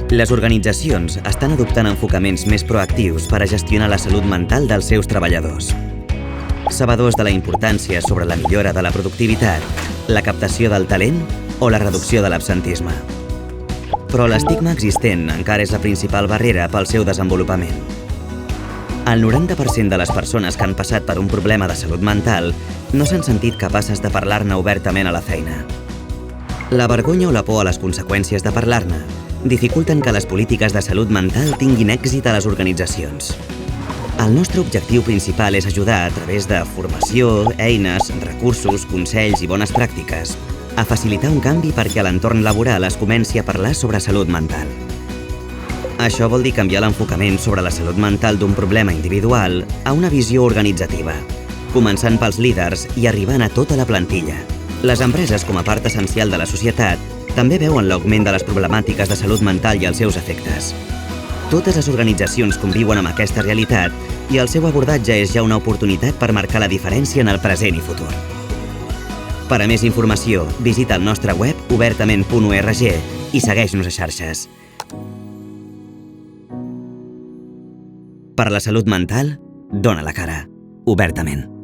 Les organitzacions estan adoptant enfocaments més proactius per a gestionar la salut mental dels seus treballadors. Sabedors de la importància sobre la millora de la productivitat, la captació del talent o la reducció de l'absentisme. Però l'estigma existent encara és la principal barrera pel seu desenvolupament. El 90% de les persones que han passat per un problema de salut mental no s'han sentit capaces de parlar-ne obertament a la feina. La vergonya o la por a les conseqüències de parlar-ne dificulten que les polítiques de salut mental tinguin èxit a les organitzacions. El nostre objectiu principal és ajudar a través de formació, eines, recursos, consells i bones pràctiques a facilitar un canvi perquè a l'entorn laboral es comenci a parlar sobre salut mental. Això vol dir canviar l'enfocament sobre la salut mental d'un problema individual a una visió organitzativa, començant pels líders i arribant a tota la plantilla. Les empreses, com a part essencial de la societat, també veuen l'augment de les problemàtiques de salut mental i els seus efectes. Totes les organitzacions conviuen amb aquesta realitat i el seu abordatge és ja una oportunitat per marcar la diferència en el present i futur. Per a més informació, visita el nostre web obertament.org i segueix-nos a xarxes. Per la salut mental, dona la cara. Obertament.